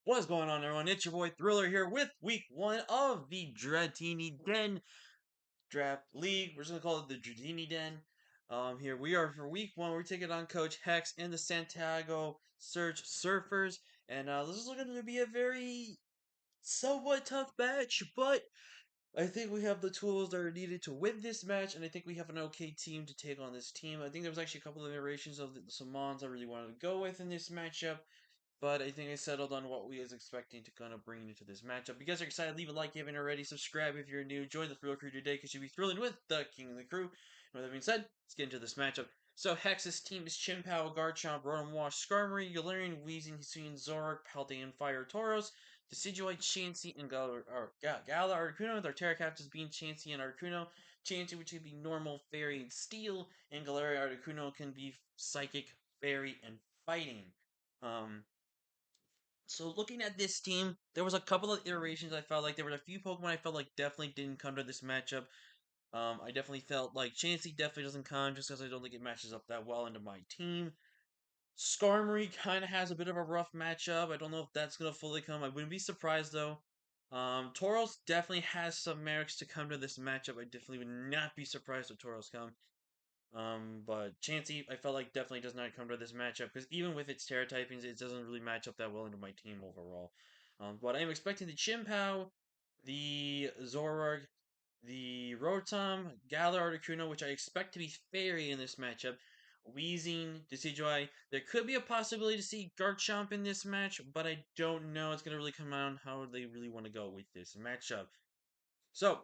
What's going on, everyone? It's your boy Thriller here with week 1 of the Dratini Den Draft League. We're just gonna call it the Dratini Den. Here we are for week 1. We're taking on Coach Hex and the Santiago Surge Surfers, and this is looking to be a very somewhat tough match, but I think we have the tools that are needed to win this match, and I think we have an okay team to take on this team. I think there was actually a couple of iterations of the Samans I really wanted to go with in this matchup. But I think I settled on what we was expecting to kind of bring into this matchup. If you guys are excited, leave a like if you haven't already. Subscribe if you're new. Join the Thrill Crew today because you'll be thrilling with the King of the Crew. And with that being said, let's get into this matchup. So Hex's team is Chimpao, Garchomp, Rotom Wash, Skarmory, Galarian, Weezing, Hisuian, Zoroark, Paldean, Fire, Tauros, Decidueye, Chansey, and Gala Articuno, with our Terracaptors being Chansey and Articuno. Chansey, which can be normal, fairy, and steel, and Galarian Articuno can be psychic, fairy, and fighting. So looking at this team, there was a couple of iterations I felt like there were a few Pokemon I felt like definitely didn't come to this matchup. I definitely felt like Chansey definitely doesn't come just because I don't think it matches up that well into my team. Skarmory kind of has a bit of a rough matchup. I don't know if that's gonna fully come. I wouldn't be surprised though. Tauros definitely has some merits to come to this matchup. I definitely would not be surprised if Tauros come. But Chansey, I felt like definitely does not come to this matchup because even with its Terra typings, it doesn't really match up that well into my team overall. But I'm expecting the Chimpao, the Zoroark, the Rotom, Galar Articuno, which I expect to be Fairy in this matchup, Weezing, Decidueye. There could be a possibility to see Garchomp in this match, but I don't know. It's going to really come out on how they really want to go with this matchup. So,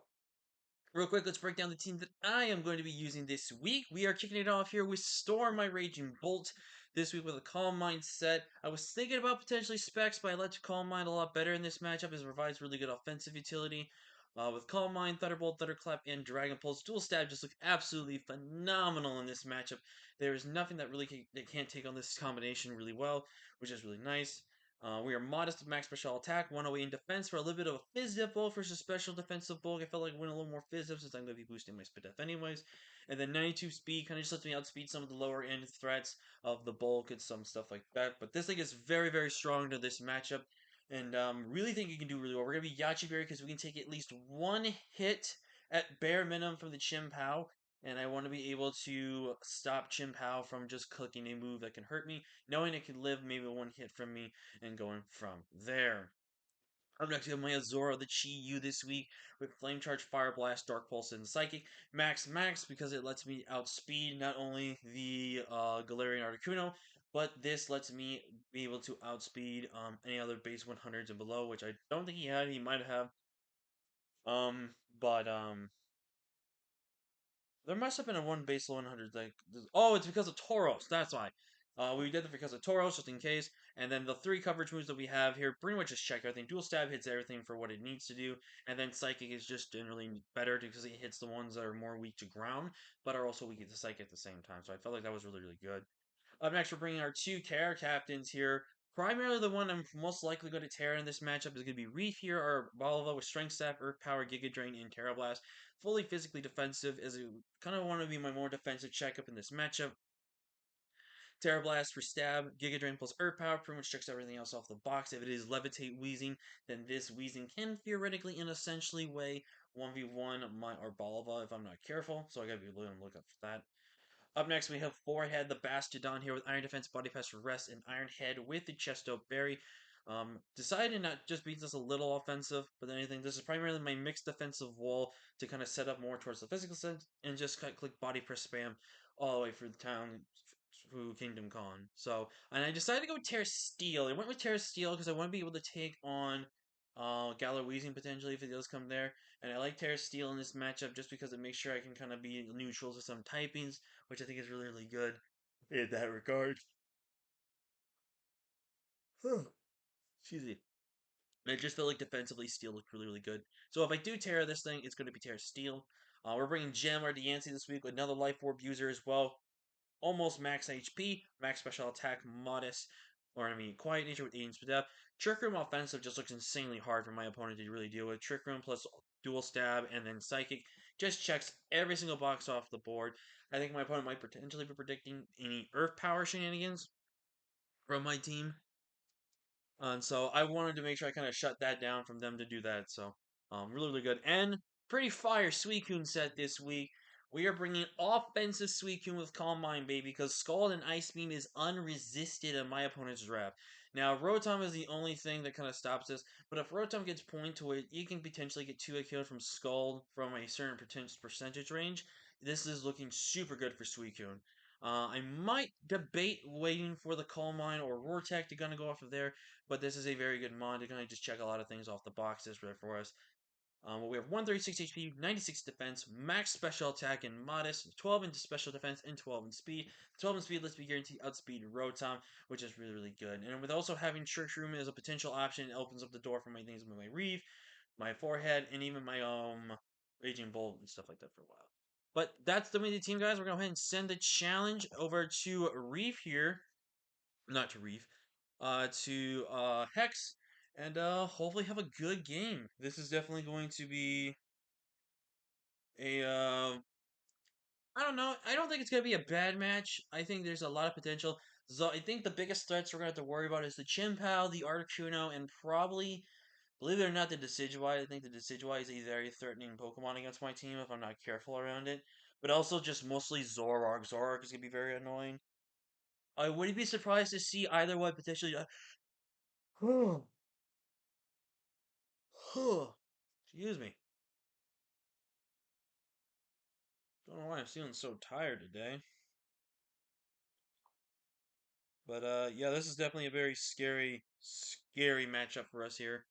real quick, let's break down the team that I am going to be using this week. We are kicking it off here with Storm, my Raging Bolt. This week with a Calm Mind set. I was thinking about potentially Specs, but I like Calm Mind a lot better in this matchup as it provides really good offensive utility. With Calm Mind, Thunderbolt, Thunderclap, and Dragon Pulse, Dual Stab just look absolutely phenomenal in this matchup. There is nothing that really that can't take on this combination really well, which is really nice. We are modest at max special attack, 108 in defense for a little bit of a Fizz Dip bulk versus special defensive bulk. I felt like I went a little more Fizz Dip since I'm going to be boosting my Spit Def anyways. And then 92 speed kind of just lets me outspeed some of the lower end threats of the bulk and some stuff like that. But this thing is very, very strong to this matchup. And really think you can do really well. We're going to be Yachi Berry because we can take at least one hit at bare minimum from the Chimpao. And I want to be able to stop Chimpao from just clicking a move that can hurt me, knowing it can live maybe one hit from me and going from there. I'm next to have my Azora, the Chi Yu this week with Flame Charge, Fire Blast, Dark Pulse, and Psychic. Max because it lets me outspeed not only the Galarian Articuno, but this lets me be able to outspeed any other base 100s and below, which I don't think he had. He might have. Um, but there must have been a one base 100. Like, oh, it's because of Tauros. That's why. We did it because of Tauros, just in case. And then the 3 coverage moves that we have here pretty much just check everything. Dual Stab hits everything for what it needs to do. And then Psychic is just generally better because it hits the ones that are more weak to ground, but are also weak to Psychic at the same time. So I felt like that was really, really good. Up next, we're bringing our 2 Terra captains here. Primarily, the one I'm most likely going to Terra in this matchup is going to be Reef here, or Balva with Strength Staff, Earth Power, Giga Drain, and Terra Blast. Fully physically defensive, as it kind of want to be my more defensive checkup in this matchup. Terra Blast for Stab, Giga Drain plus Earth Power pretty much checks everything else off the box. If it is Levitate Weezing, then this Weezing can theoretically and essentially weigh 1v1 my Balva if I'm not careful, so I gotta be on the lookout for that. Up next, we have Forehead, the Bastiodon here with Iron Defense, Body Pass for Rest, and Iron Head with the Chesto Berry. Decided not just beats us a little offensive, but anything. This is primarily my mixed defensive wall to kind of set up more towards the physical sense and just click Body Press spam all the way through the town through Kingdom Con. So, and I decided to go with Terra Steel. I went with Terra Steel because I want to be able to take on Galar Weezing potentially if it does come there. And I like Terra Steel in this matchup just because it makes sure I can kind of be neutral to some typings, which I think is really, really good in that regard. Excuse me. And I just feel like defensively, Steel looked really, really good. So if I do Terra this thing, it's going to be Terra Steel. We're bringing Gem or Diancie this week with another Life Orb user as well. Almost max HP, max special attack, modest, or I mean, quiet nature with 18 speed up. Trick Room offensive just looks insanely hard for my opponent to really deal with. Trick Room plus dual stab and then psychic just checks every single box off the board. I think my opponent might potentially be predicting any Earth Power shenanigans from my team. And so I wanted to make sure I kind of shut that down from them to do that. So, really, really good. And pretty fire Suicune set this week. We are bringing offensive Suicune with Calm Mind, baby, because Scald and Ice Beam is unresisted in my opponent's draft. Now, Rotom is the only thing that kind of stops this, but if Rotom gets point to it, you can potentially get 2 killed from Scald from a certain percentage range. This is looking super good for Suicune. I might debate waiting for the Calm Mind or Roartech to kind of go off of there, but this is a very good mod to kind of just check a lot of things off the box this for us. We have 136 HP, 96 defense, max special attack, and modest, 12 into special defense, and 12 in speed. 12 in speed lets me guarantee outspeed Rotom, which is really, really good. And with also having Trick Room as a potential option, it opens up the door for my things with my Reef, my Forehead, and even my Raging Bolt and stuff like that for a while. But that's the mini team, guys. We're going to go ahead and send the challenge over to Reef here. Not to Reef to Hex, and hopefully have a good game. This is definitely going to be a I don't know. I don't think it's gonna be a bad match. I think there's a lot of potential. So I think the biggest threats we're gonna have to worry about is the Chimpao, the Articuno, and probably, believe it or not, the Decidueye. I think the Decidueye is a very threatening Pokemon against my team if I'm not careful around it. But also just mostly Zoroark. Zoroark is gonna be very annoying. I wouldn't be surprised to see either one potentially. Excuse me. Don't know why I'm feeling so tired today. But yeah, this is definitely a very scary, scary matchup for us here.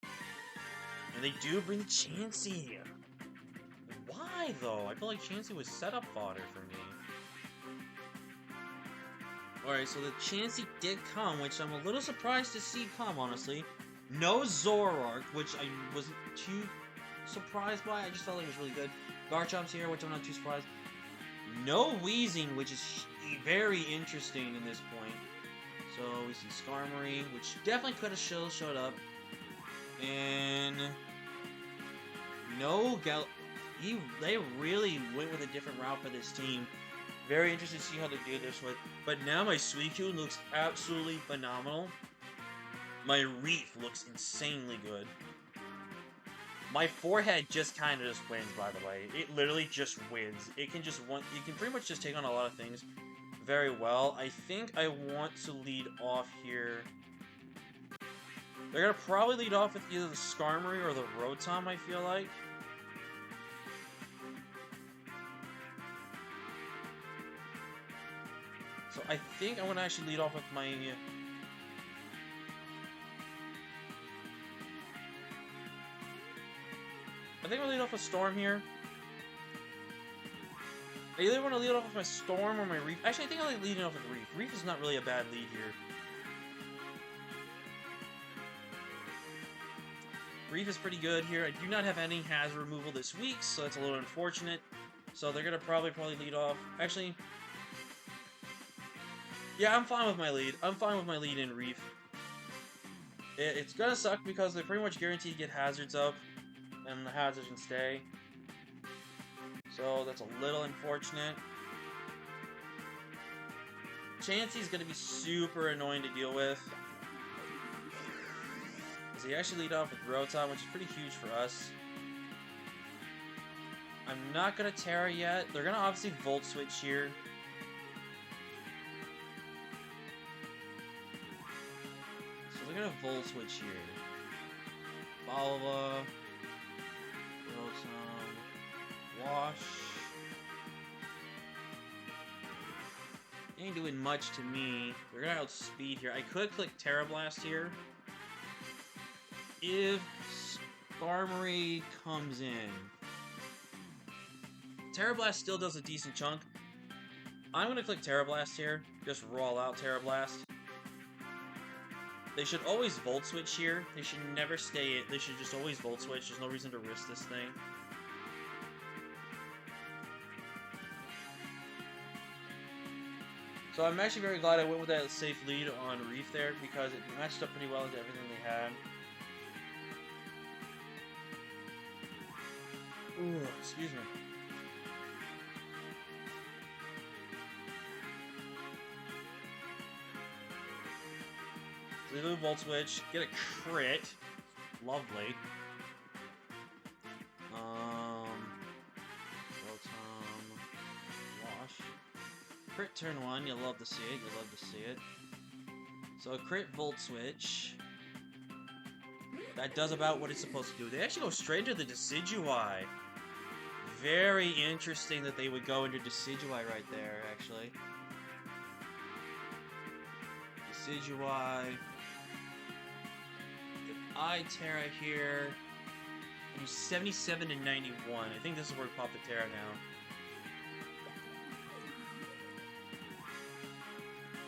And they do bring Chansey. Why though? I feel like Chansey was setup fodder for me. Alright, so the Chansey did come, which I'm a little surprised to see come, honestly. No Zoroark, which I wasn't too surprised by. I just felt like it was really good. Garchomp's here, which I'm not too surprised. No Wheezing, which is very interesting in this point. So we see Skarmory, which definitely could have showed up. And no Gal. They really went with a different route for this team. Very interested to see how they do this with. But now my Suicune looks absolutely phenomenal. My Reef looks insanely good. My Forehead just kind of just wins, by the way. It literally just wins. It can just you can pretty much just take on a lot of things very well. I think I want to lead off here. They're gonna probably lead off with either the Skarmory or the Rotom, I feel like. So I think I want to actually lead off with my... I think I'll lead off with Storm here. I either want to lead off with my Storm or my Reef. Actually, I think I'll lead off with Reef. Reef is not really a bad lead here. Reef is pretty good here. I do not have any hazard removal this week, so that's a little unfortunate. So they're going to probably lead off. Actually, yeah, I'm fine with my lead. I'm fine with my lead in Reef. It's going to suck because they're pretty much guaranteed to get hazards up, and the hazards can stay. So that's a little unfortunate. Chansey's going to be super annoying to deal with. So you actually lead off with Rotom, which is pretty huge for us. I'm not going to Terra yet. They're going to obviously Volt Switch here. So they're going to Volt Switch here. Balva. Rotom. Wash. Ain't doing much to me. They're going to outspeed here. I could click Terra Blast here. If Skarmory comes in. Terra Blast still does a decent chunk. I'm going to click Terra Blast here. Just roll out Terra Blast. They should always Volt Switch here. They should never stay it. They should just always Volt Switch. There's no reason to risk this thing. So I'm actually very glad I went with that safe lead on Reef there because it matched up pretty well into everything they had. Ooh, excuse me. They do Volt Switch, get a crit. Lovely. Rotom, Wash. Crit turn 1, you'll love to see it, you'll love to see it. So a crit Volt Switch. That does about what it's supposed to do. They actually go straight into the Decidueye. Very interesting that they would go into Decidueye right there, actually. Decidueye. Terra here. And 77 and 91. I think this is where we pop the Terra now.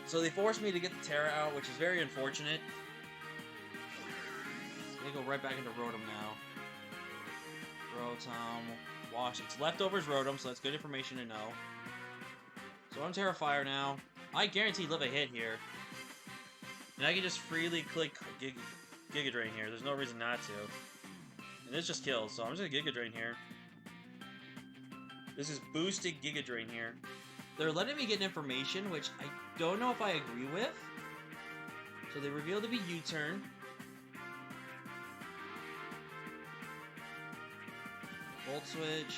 So they forced me to get the Terra out, which is very unfortunate. They go right back into Rotom now. Rotom, Wash. It's leftovers Rotom, so that's good information to know. So I'm Terrafire now. I guarantee live a hit here. And I can just freely click Giga Drain here. There's no reason not to. And this just kills, so I'm just gonna Giga Drain here. This is boosted Giga Drain here. They're letting me get information, which I don't know if I agree with. So they reveal to be U-turn. Volt Switch.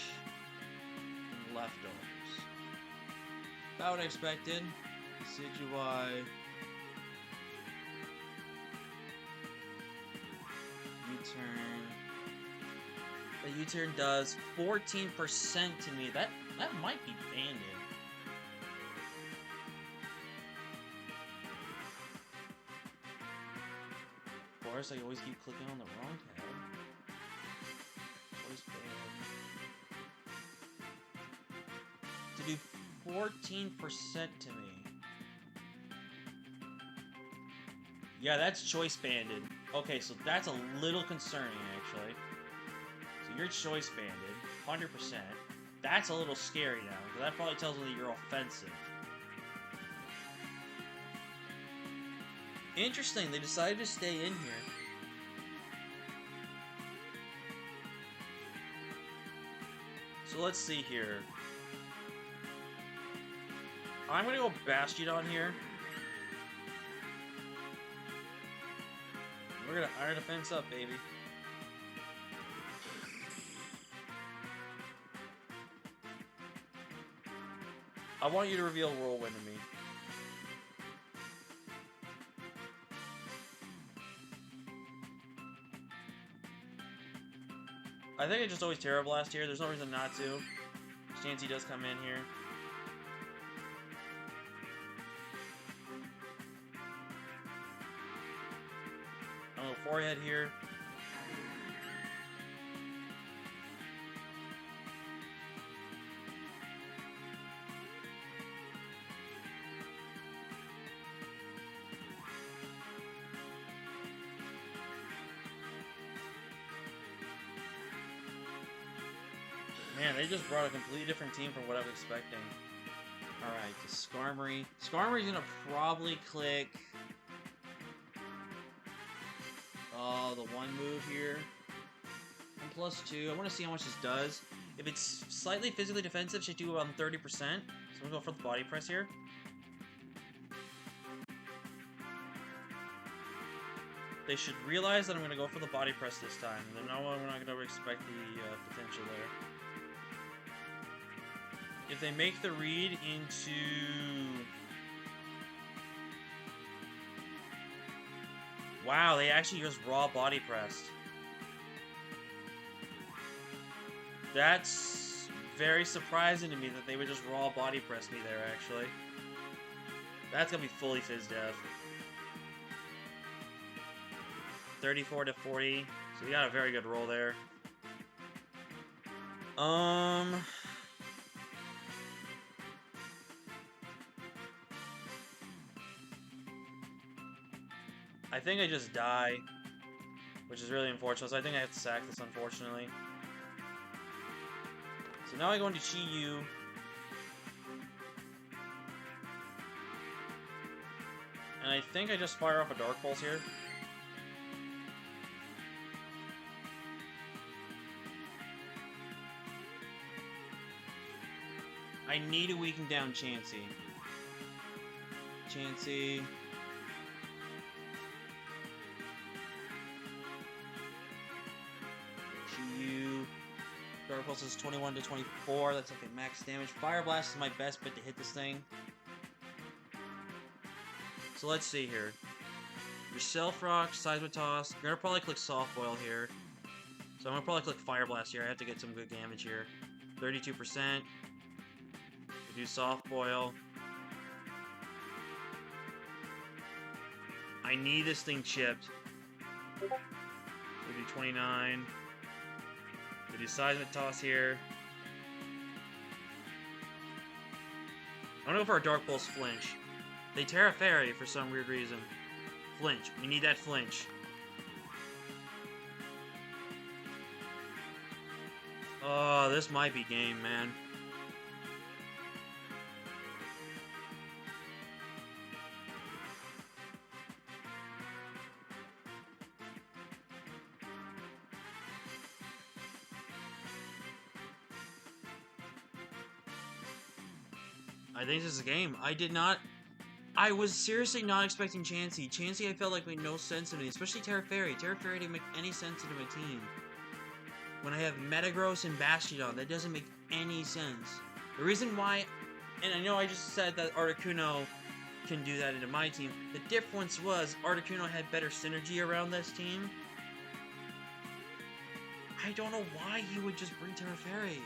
And leftovers. About what I expected. Decidueye. U-turn. The U-turn does 14% to me. That might be banded. Of course, I always keep clicking on the wrong tab. Always banned. To do 14% to me. Yeah, that's choice banded. Okay, so that's a little concerning, actually. So you're choice banded, 100%. That's a little scary now, because that probably tells me that you're offensive. Interesting, they decided to stay in here. So let's see here. I'm gonna go Bastiodon here. We're gonna Iron Defense up, baby. I want you to reveal Whirlwind to me. I think I just always Terra Blast here. There's no reason not to. Chansey does come in here. I'm gonna go Forehead here. Man, they just brought a completely different team from what I was expecting. Alright, the Skarmory. Skarmory's gonna probably click the one move here. And +2. I want to see how much this does. If it's slightly physically defensive, should do around 30%. So I'm gonna go for the body press here. They should realize that I'm gonna go for the body press this time. Then no, we're not gonna expect the potential there. If they make the read into... Wow, they actually just raw body pressed. That's very surprising to me that they would just raw body press me there, actually. That's gonna be fully Fizz Death. 34 to 40. So we got a very good roll there. I think I just die, which is really unfortunate. So I think I have to sack this, unfortunately. So now I go into Chi-Yu. And I think I just fire off a Dark Pulse here. I need to weaken down Chansey. Chansey. GU. Dark Pulse is 21 to 24. That's okay, max damage. Fire Blast is my best bet to hit this thing. So let's see here. Your Self Rock, Seismic Toss. You're gonna probably click Soft Boil here. So I'm gonna probably click Fire Blast here. I have to get some good damage here. 32%. We do Soft Boil. I need this thing chipped. We do 29. We do Seismic Toss here. I'm gonna go for a Dark Pulse Flinch. They Terra Fairy for some weird reason. Flinch. We need that flinch. Oh, this might be game, man. I think this is a game. I was seriously not expecting Chansey. Chansey I felt like made no sense to me, especially Terra Fairy. Terra Fairy didn't make any sense into my team. When I have Metagross and Bastiodon, that doesn't make any sense. The reason why, and I know I just said that Articuno can do that into my team, the difference was Articuno had better synergy around this team. I don't know why he would just bring Terra Fairy.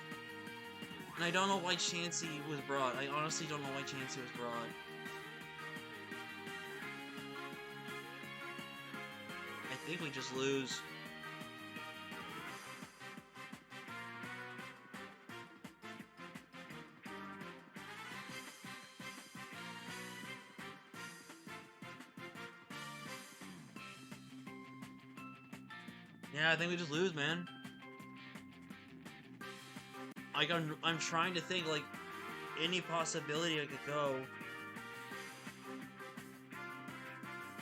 And I don't know why Chansey was brought. I honestly don't know why Chansey was brought. I think we just lose. Yeah, I think we just lose, man. Like, I'm trying to think, like, any possibility I could go.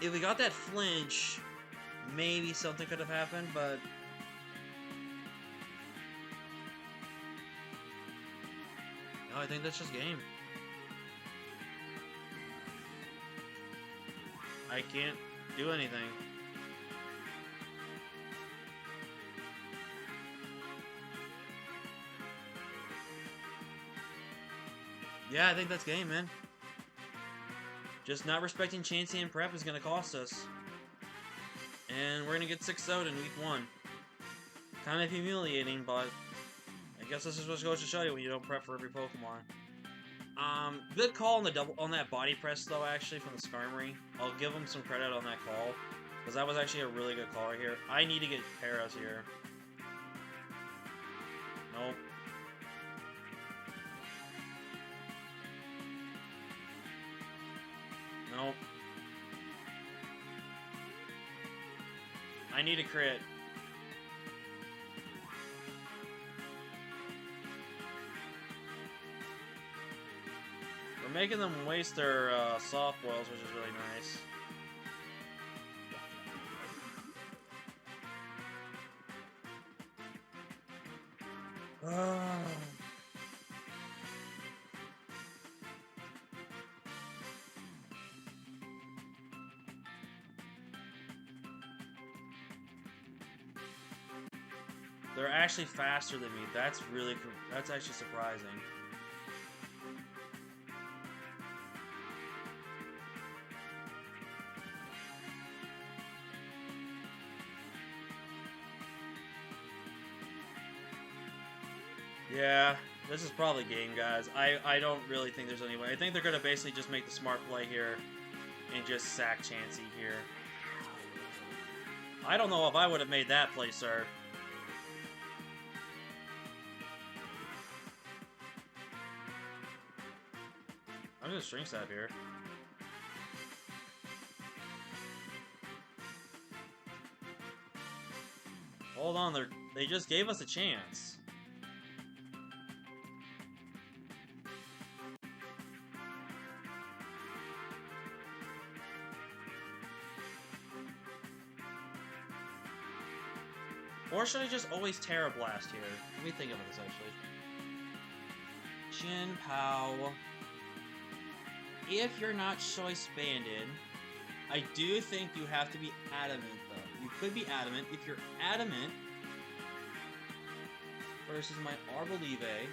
If we got that flinch, maybe something could have happened, but... No, I think that's just game. I can't do anything. Yeah, I think that's game, man. Just not respecting Chansey and Prep is going to cost us. And we're going to get 6-0 in week 1. Kind of humiliating, but I guess this is what goes to show you when you don't prep for every Pokemon. Good call on the on that body press, though, actually, from the Skarmory. I'll give him some credit on that call. Because that was actually a really good call right here. I need to get Paras here. Nope. Nope. I need a crit. We're making them waste their soft boils, which is really nice. They're actually faster than me. That's actually surprising. Yeah, this is probably game, guys. I don't really think there's any way. I think they're going to basically just make the smart play here and just sack Chansey here. I don't know if I would have made that play, sir. I'm gonna string stab here. Hold on, they just gave us a chance. Or should I just always Terra Blast here? Let me think of this actually. Chin Pow. If you're not choice banded, I do think you have to be adamant though. You could be adamant. If you're adamant, versus my Arbolive.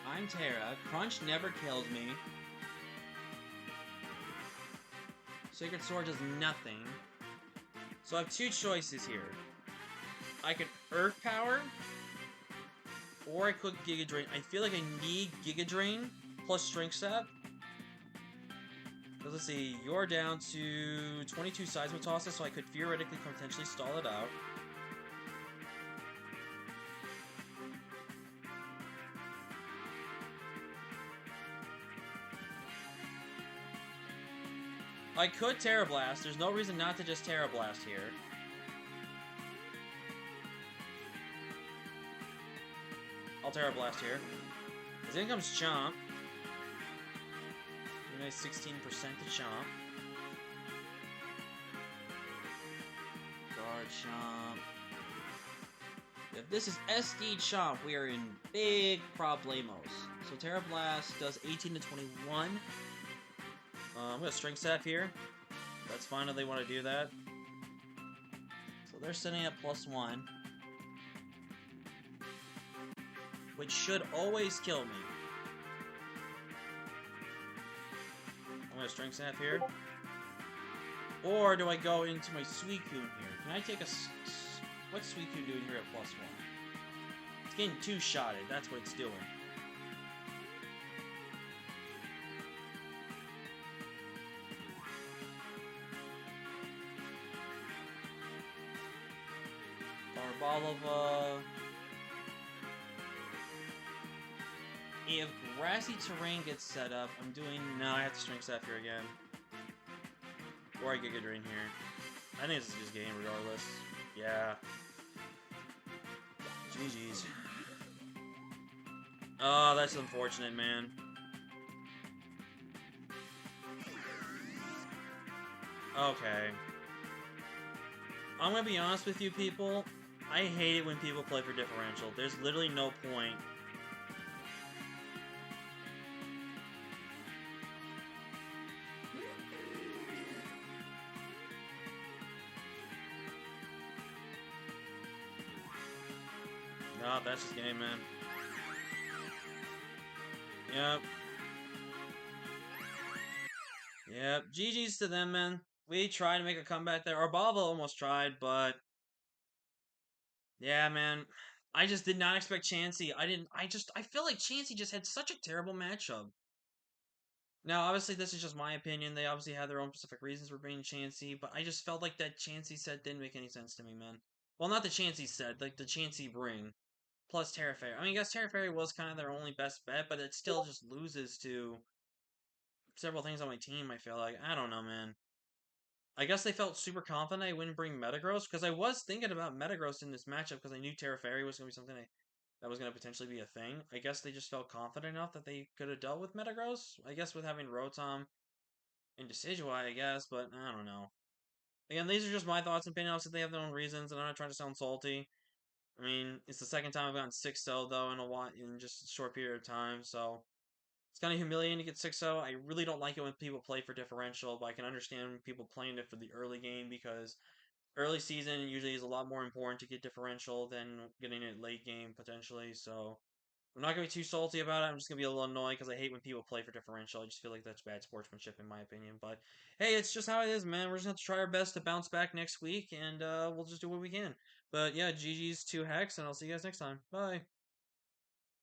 I'm Terra. Crunch never kills me. Sacred Sword does nothing. So I have two choices here. I could Earth Power, or I could Giga Drain. I feel like I need Giga Drain plus Strength Sap. Let's see, you're down to 22 Seismitossas, so I could theoretically potentially stall it out. I could Terra Blast. There's no reason not to just Terra Blast here. I'll Terra Blast here. Then comes Chomp. A nice 16% to Chomp. Guard Chomp. If this is SD Chomp, we are in big problemos. So Terra Blast does 18 to 21. I'm going to Strength Sap here. That's fine if they want to do that. So they're sitting at +1. Which should always kill me. I'm going to Strength Sap here. Or do I go into my Suicune here? Can I take a... What's Suicune doing here at +1? It's getting two-shotted. That's what it's doing. Barbalova. If Grassy Terrain gets set up, I'm doing... No, I have to Strength Sap here again. Or I Giga Drain here. I think this is just game regardless. Yeah. GG's. Oh, that's unfortunate, man. Okay. I'm gonna be honest with you people. I hate it when people play for differential. There's literally no point. No, that's just game, man. Yep. Yep. GG's to them, man. We tried to make a comeback there. Arbava almost tried, but... Yeah, man. I just did not expect Chansey. I feel like Chansey just had such a terrible matchup. Now, obviously, this is just my opinion. They obviously had their own specific reasons for bringing Chansey, but I just felt like that Chansey set didn't make any sense to me, man. Well, not the Chansey set, like the Chansey bring. Plus Terra Fairy. I mean, I guess Terra Fairy was kind of their only best bet, but it still just loses to several things on my team, I feel like. I don't know, man. I guess they felt super confident I wouldn't bring Metagross, because I was thinking about Metagross in this matchup, because I knew Terra Fairy was going to be something that was going to potentially be a thing. I guess they just felt confident enough that they could have dealt with Metagross. I guess with having Rotom and Decidueye, I guess, but I don't know. Again, these are just my thoughts and opinions. Obviously, they have their own reasons, and I'm not trying to sound salty. I mean, it's the second time I've gotten 6-0, though, in just a short period of time, so... It's kind of humiliating to get 6-0. I really don't like it when people play for differential, but I can understand people playing it for the early game because early season usually is a lot more important to get differential than getting it late game, potentially, so... I'm not going to be too salty about it. I'm just going to be a little annoyed because I hate when people play for differential. I just feel like that's bad sportsmanship in my opinion. But, hey, it's just how it is, man. We're just going to try our best to bounce back next week, and we'll just do what we can. But, yeah, GG's to Hex, and I'll see you guys next time. Bye.